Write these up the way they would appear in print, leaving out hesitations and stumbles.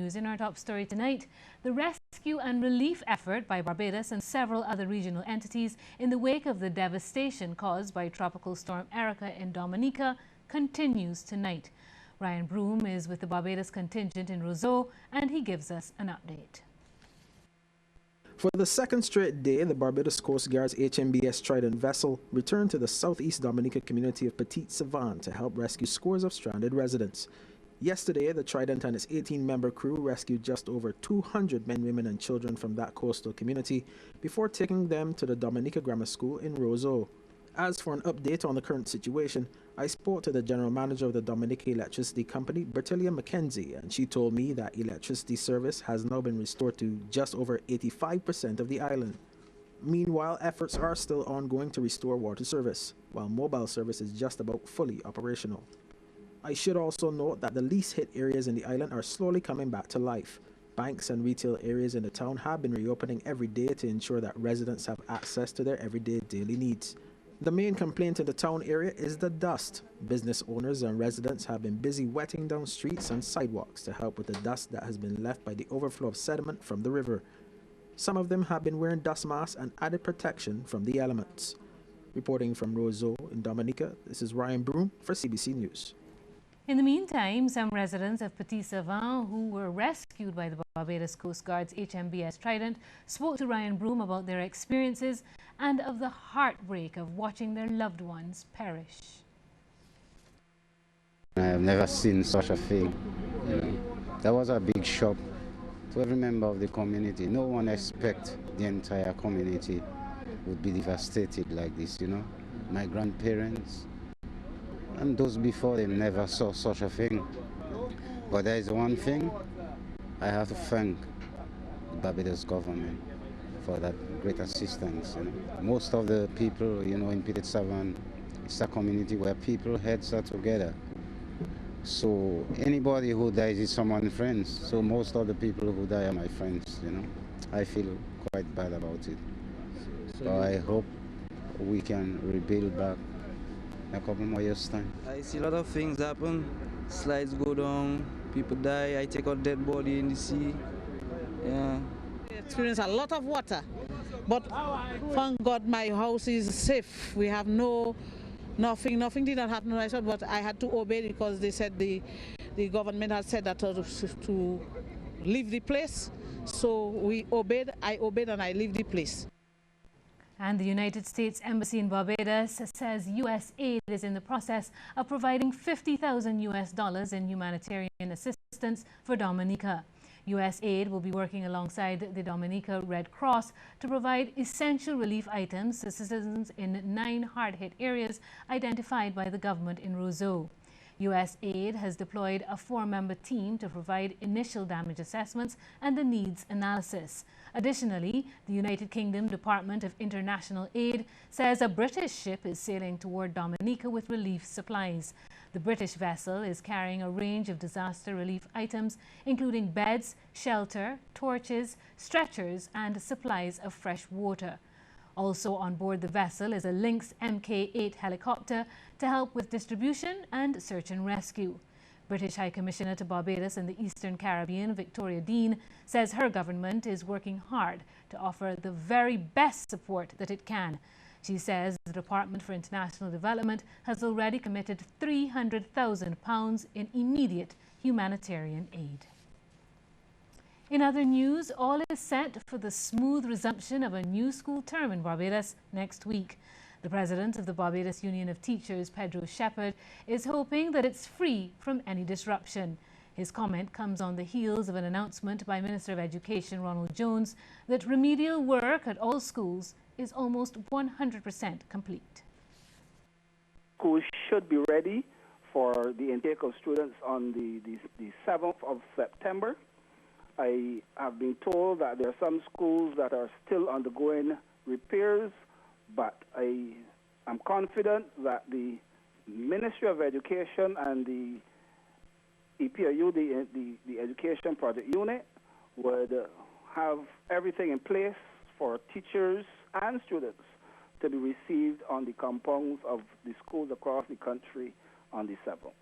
News. In our top story tonight, the rescue and relief effort by Barbados and several other regional entities in the wake of the devastation caused by Tropical Storm Erica in Dominica continues tonight. Ryan Broom is with the Barbados contingent in Roseau, and he gives us an update. For the second straight day, the Barbados Coast Guard's HMBS Trident vessel returned to the southeast Dominica community of Petite Savane to help rescue scores of stranded residents. Yesterday, the Trident and its 18-member crew rescued just over 200 men, women and children from that coastal community before taking them to the Dominica Grammar School in Roseau. As for an update on the current situation, I spoke to the general manager of the Dominica Electricity Company, Bertilia McKenzie, and she told me that electricity service has now been restored to just over 85% of the island. Meanwhile, efforts are still ongoing to restore water service, while mobile service is just about fully operational. I should also note that the least hit areas in the island are slowly coming back to life. Banks and retail areas in the town have been reopening every day to ensure that residents have access to their everyday daily needs. The main complaint in the town area is the dust. Business owners and residents have been busy wetting down streets and sidewalks to help with the dust that has been left by the overflow of sediment from the river. Some of them have been wearing dust masks and added protection from the elements. Reporting from Roseau in Dominica, this is Ryan Broom for CBC News. In the meantime, some residents of Petite Savane who were rescued by the Barbados Coast Guard's HMBS Trident spoke to Ryan Broom about their experiences and of the heartbreak of watching their loved ones perish. I have never seen such a thing. That was a big shock to every member of the community. No one expected the entire community would be devastated like this, My grandparents and those before them never saw such a thing. But there is one thing, I have to thank the Barbados government for that great assistance. Most of the people, in Petite Savane, it's a community where people heads are together. So anybody who dies is someone's friends. So most of the people who die are my friends, I feel quite bad about it. So I hope we can rebuild back in a couple more years' time. I see a lot of things happen. Slides go down, people die, I take out dead body in the sea. Yeah. We experience a lot of water, but thank God my house is safe. We have nothing did not happen, but I had to obey because they said the government had said that to leave the place. So I obeyed and I leave the place. And the United States Embassy in Barbados says U.S. aid is in the process of providing $50,000 in humanitarian assistance for Dominica. U.S. aid will be working alongside the Dominica Red Cross to provide essential relief items to citizens in 9 hard-hit areas identified by the government in Roseau. U.S. aid has deployed a 4-member team to provide initial damage assessments and the needs analysis. Additionally, the United Kingdom Department of International Aid says a British ship is sailing toward Dominica with relief supplies. The British vessel is carrying a range of disaster relief items, including beds, shelter, torches, stretchers, and supplies of fresh water. Also on board the vessel is a Lynx Mk-8 helicopter to help with distribution and search and rescue. British High Commissioner to Barbados and the Eastern Caribbean, Victoria Dean, says her government is working hard to offer the very best support that it can. She says the Department for International Development has already committed £300,000 in immediate humanitarian aid. In other news, all is set for the smooth resumption of a new school term in Barbados next week. The president of the Barbados Union of Teachers, Pedro Shepherd, is hoping that it's free from any disruption. His comment comes on the heels of an announcement by Minister of Education Ronald Jones that remedial work at all schools is almost 100% complete. Schools should be ready for the intake of students on the 7th of September. I have been told that there are some schools that are still undergoing repairs, but I am confident that the Ministry of Education and the EPIU, the Education Project Unit, would have everything in place for teachers and students to be received on the compounds of the schools across the country on the 7th.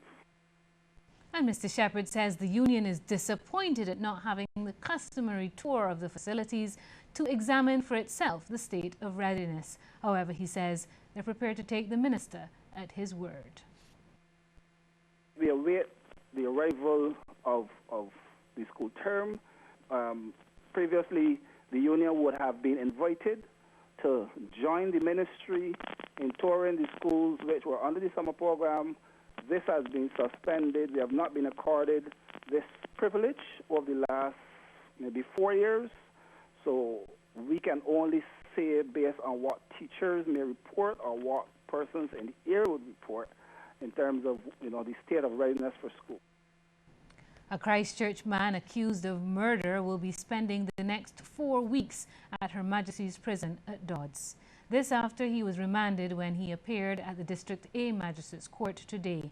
And Mr. Shepherd says the union is disappointed at not having the customary tour of the facilities to examine for itself the state of readiness. However, he says they're prepared to take the minister at his word. We await the arrival of the school term. Previously, the union would have been invited to join the ministry in touring the schools which were under the summer program. This has been suspended. We have not been accorded this privilege over the last maybe 4 years. So we can only say based on what teachers may report or what persons in the area would report in terms of the state of readiness for school. A Christchurch man accused of murder will be spending the next 4 weeks at Her Majesty's Prison at Dodds. This after he was remanded when he appeared at the District A Magistrates Court today.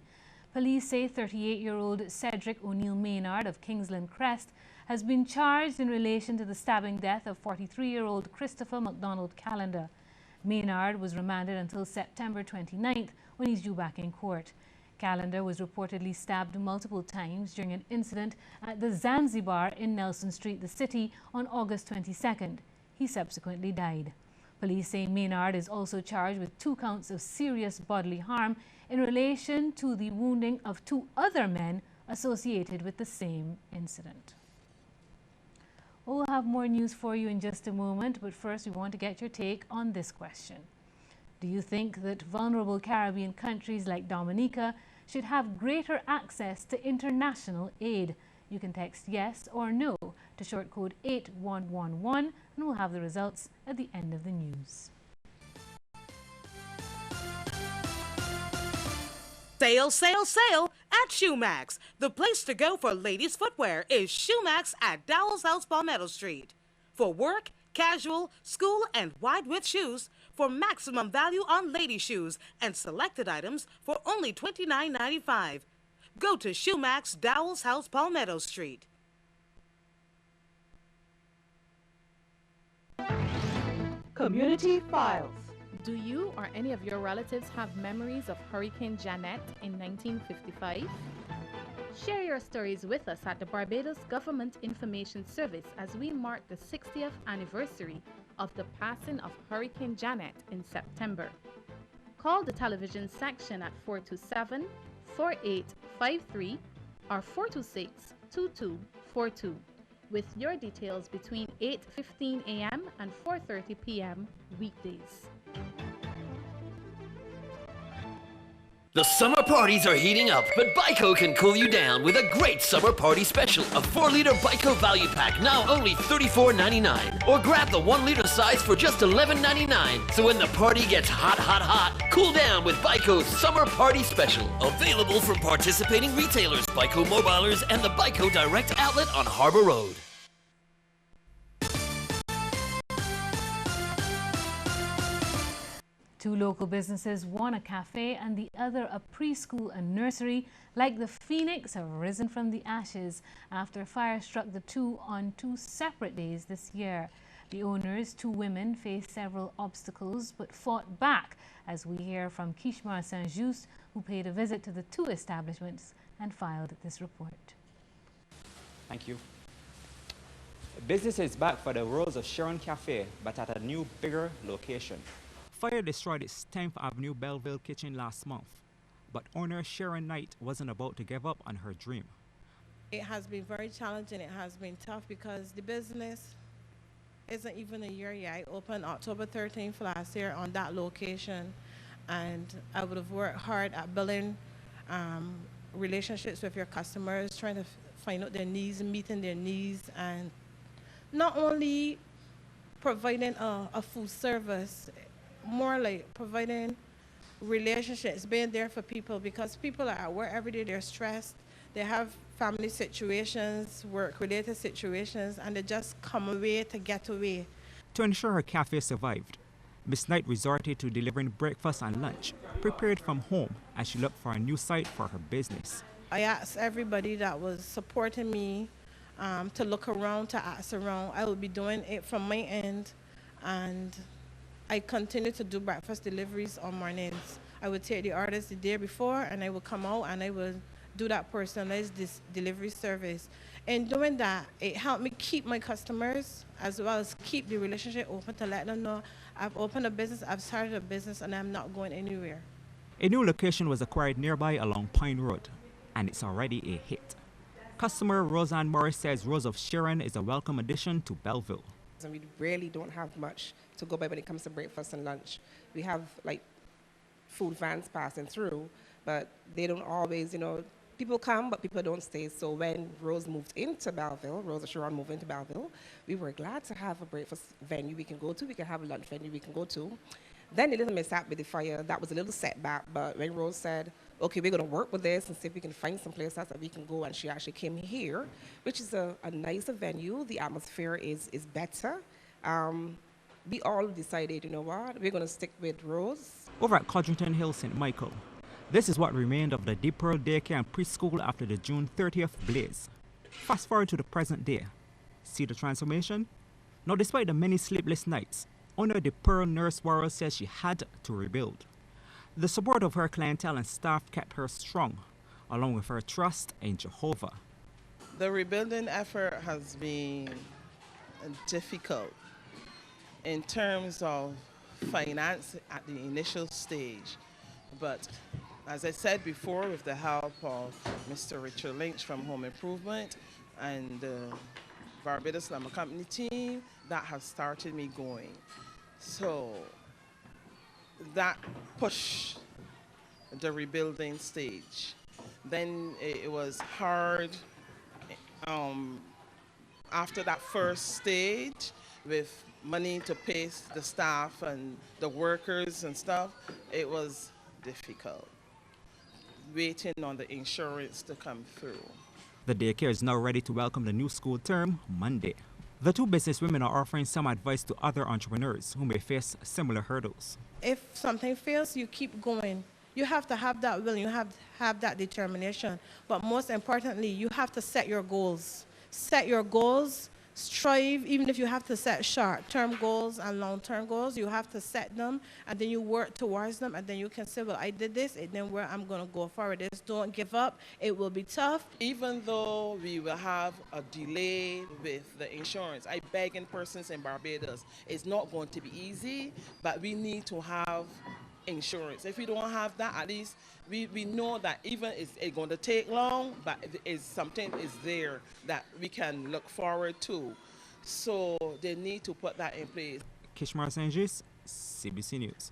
Police say 38-year-old Cedric O'Neill Maynard of Kingsland Crest has been charged in relation to the stabbing death of 43-year-old Christopher MacDonald Callender. Maynard was remanded until September 29th when he's due back in court. Callender was reportedly stabbed multiple times during an incident at the Zanzibar in Nelson Street, the city, on August 22nd. He subsequently died. Police say Maynard is also charged with 2 counts of serious bodily harm in relation to the wounding of 2 other men associated with the same incident. We'll have more news for you in just a moment, but first we want to get your take on this question. Do you think that vulnerable Caribbean countries like Dominica should have greater access to international aid? You can text yes or no to short code 8111 and we'll have the results at the end of the news. Sale, sale, sale at Shoemax. The place to go for ladies' footwear is Shoemax at Dowell's House, Palmetto Street. For work, casual, school, and wide-width shoes for maximum value on lady shoes and selected items for only $29.95. Go to Shoemax, Dowell's House, Palmetto Street. Community Files. Do you or any of your relatives have memories of Hurricane Janet in 1955? Share your stories with us at the Barbados Government Information Service as we mark the 60th anniversary of the passing of Hurricane Janet in September. Call the television section at 427-4853 or 426-2242 with your details between 8:15 a.m. and 4:30 p.m. weekdays. The summer parties are heating up, but Byco can cool you down with a great summer party special. A 4-liter Byco value pack, now only $34.99. Or grab the 1-liter size for just $11.99. So when the party gets hot, hot, hot, cool down with Byco's summer party special. Available from participating retailers, Byco Mobilers, and the Byco Direct Outlet on Harbor Road. Two local businesses, one a cafe and the other a preschool and nursery, like the Phoenix, have risen from the ashes after a fire struck the two on 2 separate days this year. The owners, 2 women, faced several obstacles but fought back, as we hear from Kishmar Saint-Just, who paid a visit to the 2 establishments and filed this report. Thank you. Business is back for the Rose of Sharon Cafe, but at a new, bigger location. Fire destroyed its 10th Avenue Belleville kitchen last month, but owner Sharon Knight wasn't about to give up on her dream. It has been very challenging. It has been tough because the business isn't even a year yet. I opened October 13th last year on that location, and I would have worked hard at building relationships with your customers, trying to find out their needs, meeting their needs, and not only providing a food service, more like providing relationships, being there for people, because people are at work every day, they're stressed, they have family situations, work-related situations, and they just come away to get away. To ensure her cafe survived, Miss Knight resorted to delivering breakfast and lunch, prepared from home as she looked for a new site for her business. I asked everybody that was supporting me to look around, to ask around. I will be doing it from my end, and I continue to do breakfast deliveries on mornings. I would take the orders the day before, and I would come out and I would do that personalized delivery service. In doing that, it helped me keep my customers as well as keep the relationship open to let them know I've opened a business, I've started a business, and I'm not going anywhere. A new location was acquired nearby along Pine Road, and it's already a hit. Customer Roseanne Morris says Rose of Sharon is a welcome addition to Belleville. And we really don't have much to go by when it comes to breakfast and lunch. We have like food vans passing through, but they don't always, people come, but people don't stay. So when Rose moved into Belleville, Rose of Sharon moved into Belleville, we were glad to have a breakfast venue we can go to. We can have a lunch venue we can go to. Then a little mishap with the fire, that was a little setback, but when Rose said, okay, we're going to work with this and see if we can find some places that we can go, and she actually came here, which is a nicer venue. The atmosphere is better. We all decided, you know what, we're going to stick with Rose. Over at Codrington Hill, St. Michael, this is what remained of the Deep Pearl Daycare and Preschool after the June 30th blaze. Fast forward to the present day. See the transformation? Now, despite the many sleepless nights, owner the Pearl Nurse Warrell says she had to rebuild. The support of her clientele and staff kept her strong, along with her trust in Jehovah. The rebuilding effort has been difficult in terms of finance at the initial stage. But as I said before, with the help of Mr. Richard Lynch from Home Improvement and the Barbados Lumber Company team, that has started me going. So that pushed the rebuilding stage. Then it was hard after that first stage with money to pay the staff and the workers and stuff. It was difficult waiting on the insurance to come through. The daycare is now ready to welcome the new school term Monday. The two businesswomen are offering some advice to other entrepreneurs who may face similar hurdles. If something fails, you keep going. You have to have that will, you have to have that determination. But most importantly, you have to set your goals. Set your goals, strive, even if you have to set short-term goals and long-term goals, you have to set them, and then you work towards them, and then you can say, well, I did this, and then where I'm going to go forward is don't give up. It will be tough. Even though we will have a delay with the insurance, I beg in persons in Barbados, it's not going to be easy, but we need to have insurance. If we don't have that, at least we know that even it's going to take long, but it's something is there that we can look forward to. So they need to put that in place. Kishmar St-Just, CBC News.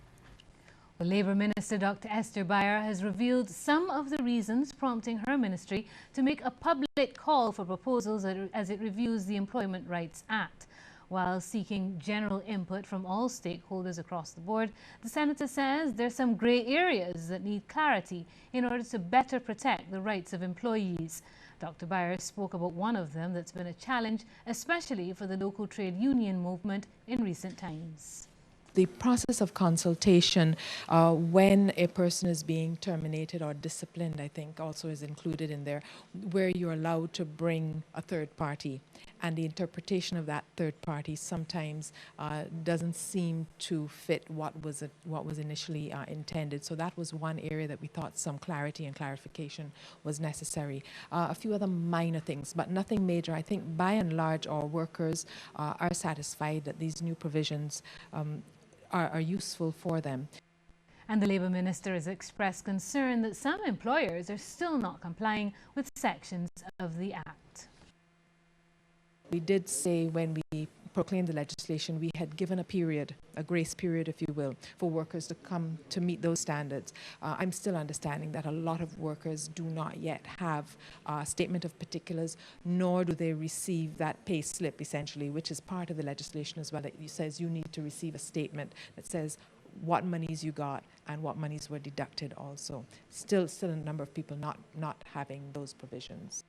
Well, Labour Minister Dr. Esther Bayer has revealed some of the reasons prompting her ministry to make a public call for proposals as it reviews the Employment Rights Act. While seeking general input from all stakeholders across the board, the senator says there's some grey areas that need clarity in order to better protect the rights of employees. Dr. Bayer spoke about one of them that's been a challenge, especially for the local trade union movement in recent times. The process of consultation when a person is being terminated or disciplined, I think, also is included in there, where you're allowed to bring a third party. And the interpretation of that third party sometimes doesn't seem to fit what was initially intended. So that was one area that we thought some clarity and clarification was necessary. A few other minor things, but nothing major. I think by and large our workers are satisfied that these new provisions are useful for them. And the Labour Minister has expressed concern that some employers are still not complying with sections of the Act. We did say when we proclaimed the legislation, we had given a period, a grace period, if you will, for workers to come to meet those standards. I'm still understanding that a lot of workers do not yet have a statement of particulars, nor do they receive that pay slip, essentially, which is part of the legislation as well. It says you need to receive a statement that says what monies you got and what monies were deducted also. Still a number of people not having those provisions.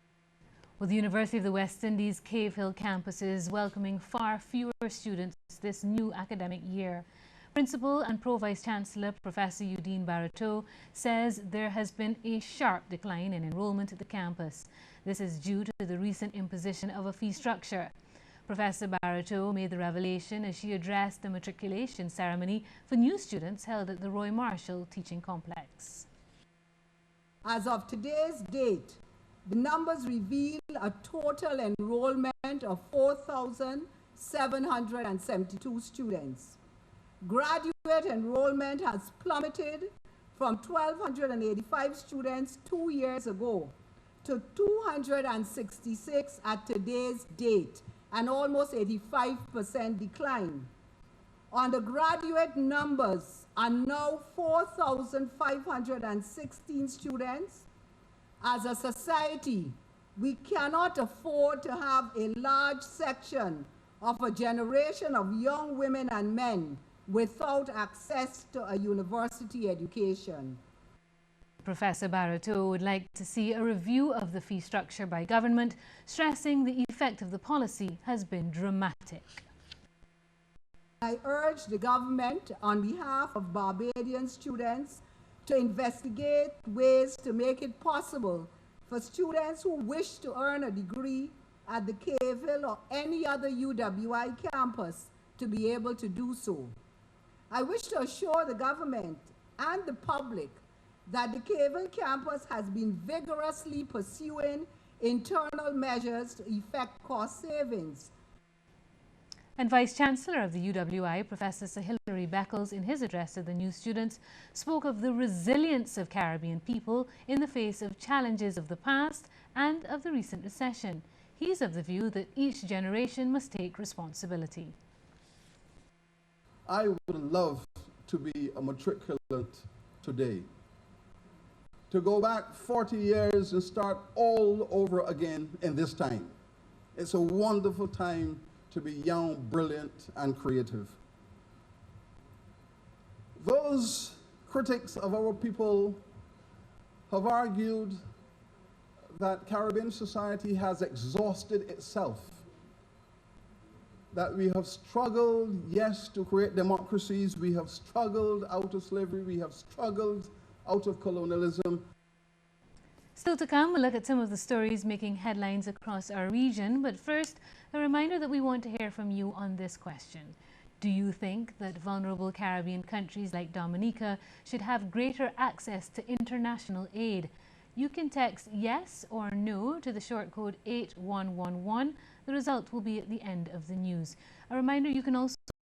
Well, the University of the West Indies Cave Hill campus is welcoming far fewer students this new academic year. Principal and Pro-Vice Chancellor Professor Eudine Barateau says there has been a sharp decline in enrollment at the campus. This is due to the recent imposition of a fee structure. Professor Barateau made the revelation as she addressed the matriculation ceremony for new students held at the Roy Marshall Teaching Complex. As of today's date, the numbers reveal a total enrollment of 4,772 students. Graduate enrollment has plummeted from 1,285 students 2 years ago to 266 at today's date, an almost 85% decline. Undergraduate numbers are now 4,516 students. As a society, we cannot afford to have a large section of a generation of young women and men without access to a university education. Professor Barato would like to see a review of the fee structure by government, stressing the effect of the policy has been dramatic. I urge the government, on behalf of Barbadian students, to investigate ways to make it possible for students who wish to earn a degree at the Caville or any other UWI campus to be able to do so. I wish to assure the government and the public that the Caville campus has been vigorously pursuing internal measures to effect cost savings. And Vice-Chancellor of the UWI, Professor Sir Hilary Beckles, in his address to the new students, spoke of the resilience of Caribbean people in the face of challenges of the past and of the recent recession. He's of the view that each generation must take responsibility. I would love to be a matriculant today, to go back 40 years and start all over again in this time. It's a wonderful time to be young, brilliant, and creative. Those critics of our people have argued that Caribbean society has exhausted itself, that we have struggled, yes, to create democracies, we have struggled out of slavery, we have struggled out of colonialism. Still to come, we'll look at some of the stories making headlines across our region. But first, a reminder that we want to hear from you on this question. Do you think that vulnerable Caribbean countries like Dominica should have greater access to international aid? You can text yes or no to the short code 8111. The result will be at the end of the news. A reminder, you can also